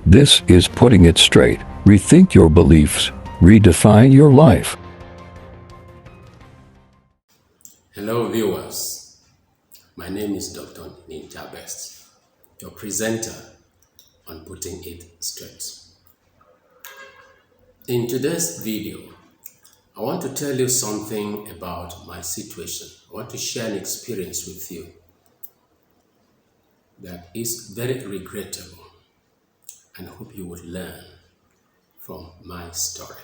This is Putting It Straight. Rethink your beliefs. Redefine your life. Hello viewers, my name is drnttahbest, your presenter on Putting It Straight. In today's video, I want to tell you something about my situation. I want to share an experience with you that is very regrettable and hope you would learn from my story.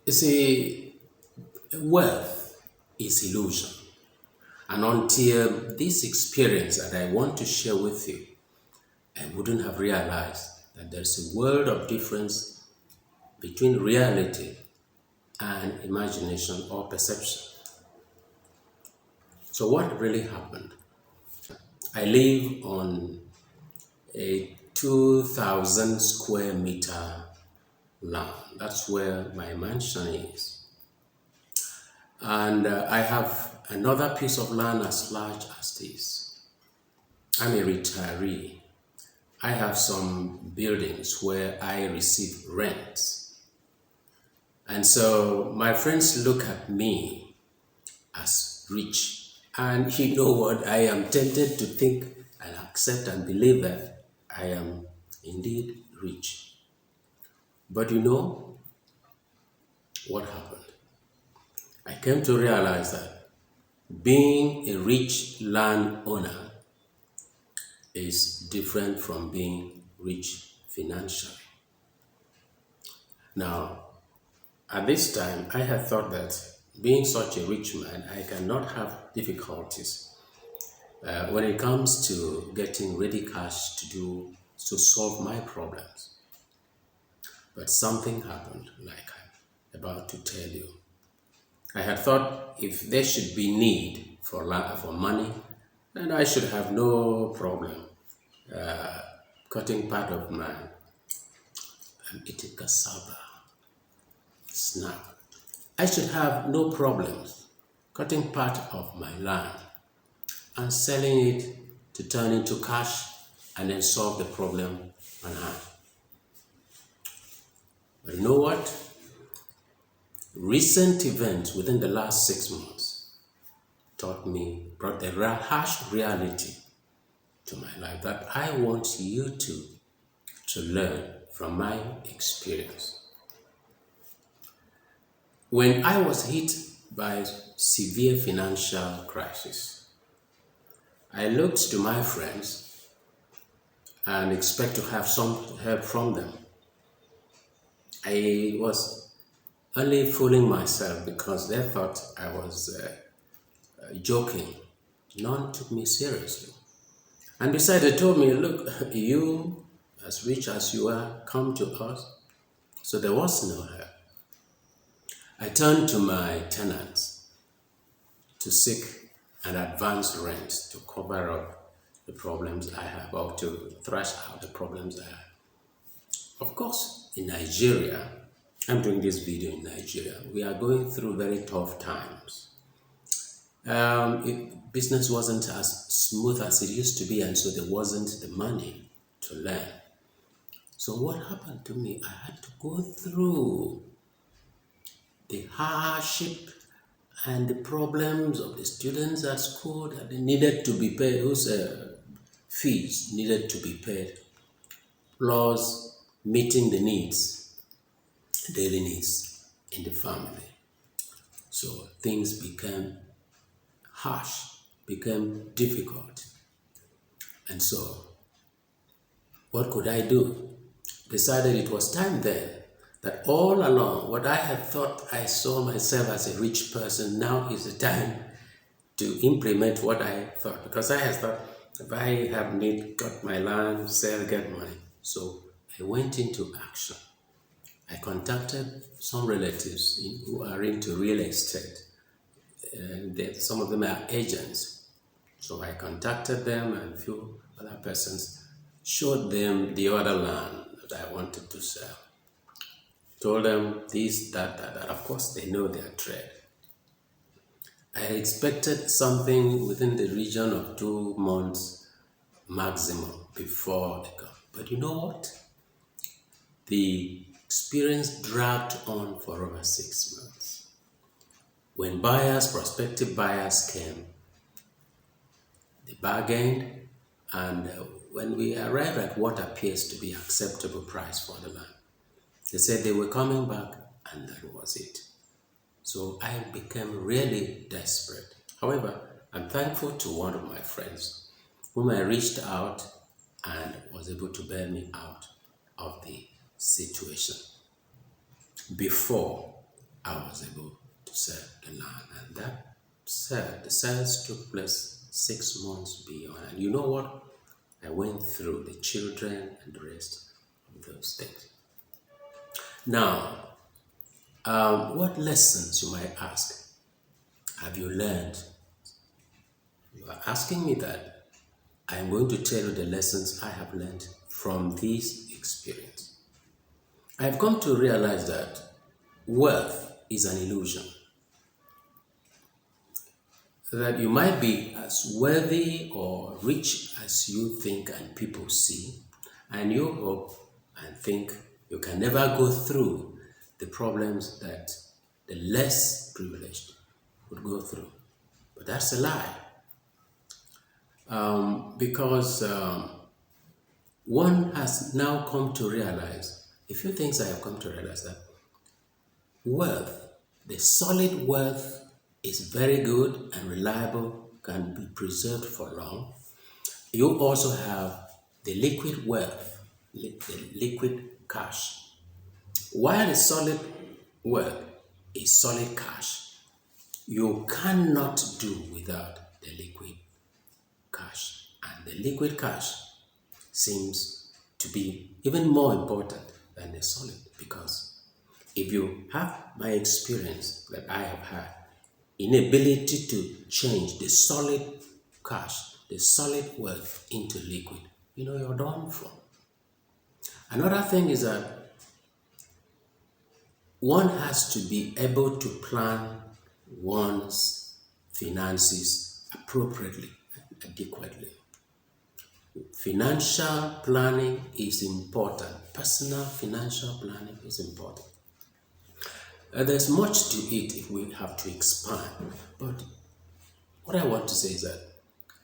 You see, wealth is illusion. And until this experience that I want to share with you, I wouldn't have realized that there's a world of difference between reality and imagination or perception. So what really happened? I live on a 2,000 square meter land. That's where my mansion is. And I have another piece of land as large as this. I'm a retiree. I have some buildings where I receive rent. And so my friends look at me as rich. And you know what? I am tempted to think and accept and believe that I am indeed rich. But you know what happened? I came to realize that being a rich landowner is different from being rich financially. Now, at this time, I had thought that being such a rich man, I cannot have difficulties when it comes to getting ready cash to solve my problems. But something happened, like I'm about to tell you. I had thought if there should be need for money, then I should have no problem cutting part of my eating cassava, snap. I should have no problems cutting part of my land and selling it to turn into cash and then solve the problem on hand. But you know what? Recent events within the last 6 months brought a harsh reality to my life that I want you to learn from my experience. When I was hit by severe financial crisis, I looked to my friends and expect to have some help from them. I was only fooling myself because they thought I was joking. None took me seriously. And besides, they told me, look, you, as rich as you are, come to us. So there was no help. I turned to my tenants to seek an advance rent to cover up the problems I have, or to thrash out the problems I have. Of course, in Nigeria, I'm doing this video in Nigeria, we are going through very tough times. Business wasn't as smooth as it used to be, and so there wasn't the money to learn. So what happened to me? I had to go through the hardship and the problems of the students at school that they needed to be paid, whose fees needed to be paid, plus meeting the needs, daily needs in the family. So things became harsh, became difficult. And so, what could I do? Decided it was time then that all along, what I had thought I saw myself as a rich person, now is the time to implement what I thought. Because I had thought, if I have need, got my land, sell, get money. So I went into action. I contacted some relatives who are into real estate. Some of them are agents. So I contacted them and a few other persons, showed them the other land that I wanted to sell. Told them this, that. Of course, they know their trade. I expected something within the region of 2 months maximum before they come. But you know what? The experience dragged on for over 6 months. When prospective buyers came, they bargained, and when we arrived at what appears to be acceptable price for the land, they said they were coming back, and that was it. So I became really desperate. However, I'm thankful to one of my friends whom I reached out and was able to bail me out of the situation before I was able to sell the land. And the sales took place 6 months beyond. And you know what? I went through the children and the rest of those things. Now, what lessons, you might ask, have you learned? You are asking me that. I am going to tell you the lessons I have learned from this experience. I have come to realize that wealth is an illusion. That you might be as wealthy or rich as you think and people see, and you hope and think you can never go through the problems that the less privileged would go through. But that's a lie. Because one has now come to realize, a few things I have come to realize, that wealth, the solid wealth, is very good and reliable, can be preserved for long. You also have the liquid wealth, the liquid cash. While the solid wealth is solid cash, you cannot do without the liquid cash. And the liquid cash seems to be even more important than the solid, because if you have my experience that I have had, inability to change the solid cash, the solid wealth into liquid, you're done for. Another thing is that one has to be able to plan one's finances appropriately and adequately. Financial planning is important. Personal financial planning is important. There's much to it if we have to expand. But what I want to say is that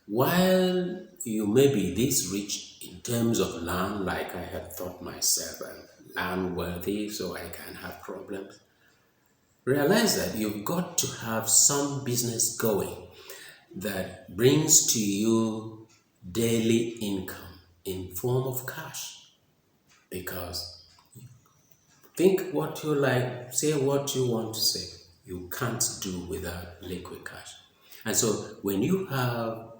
while you may be this rich in terms of land, like I had thought myself, and land wealthy so I can have problems, realize that you've got to have some business going that brings to you daily income in form of cash. Because think what you like, say what you want to say. You can't do without liquid cash. And so when you have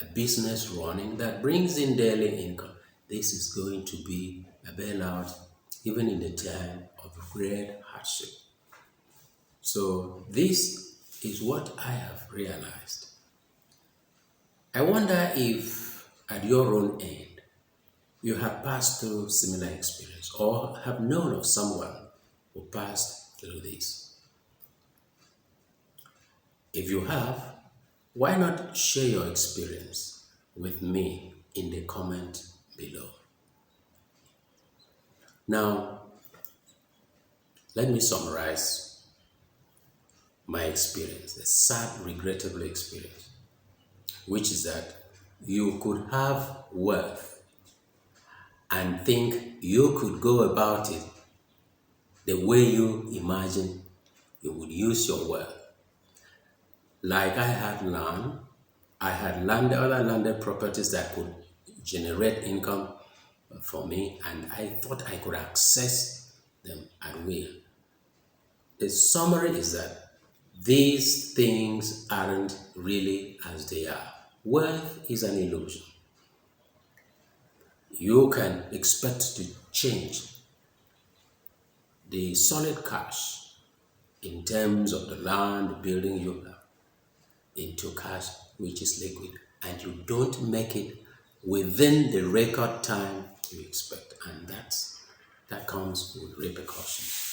a business running that brings in daily income, this is going to be a bailout even in the time of great hardship. So this is what I have realized. I wonder if at your own end, you have passed through similar experience or have known of someone who passed through this. If you have, why not share your experience with me in the comment below? Now, let me summarize my experience, a sad, regrettable experience, which is that you could have wealth and think you could go about it the way you imagine you would use your wealth. Like I had other landed properties that could generate income for me, and I thought I could access them at will. The summary is that these things aren't really as they are. Wealth is an illusion. You can expect to change the solid cash in terms of the land, the building you have, into cash which is liquid, and you don't make it within the record time you expect, and that comes with repercussions.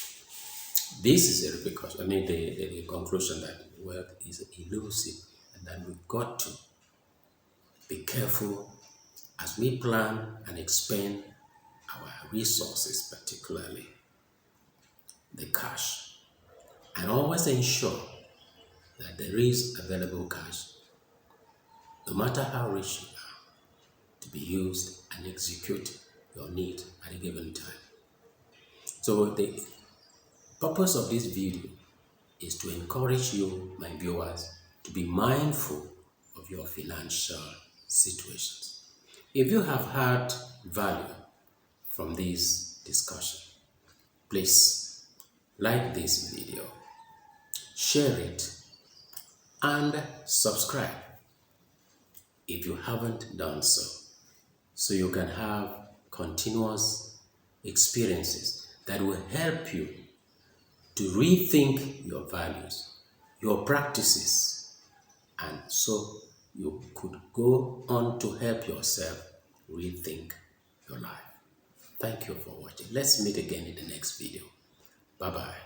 This is a repercussion. The conclusion that wealth is elusive, and that we've got to be careful as we plan and expend our resources, particularly the cash, and always ensure that there is available cash, no matter how rich you are, to be used and execute your need at a given time. So the purpose of this video is to encourage you, my viewers, to be mindful of your financial situations. If you have had value from this discussion, please like this video, share it, and subscribe if you haven't done so you can have continuous experiences that will help you to rethink your values, your practices, and so you could go on to help yourself rethink your life. Thank you for watching. Let's meet again in the next video. Bye-bye.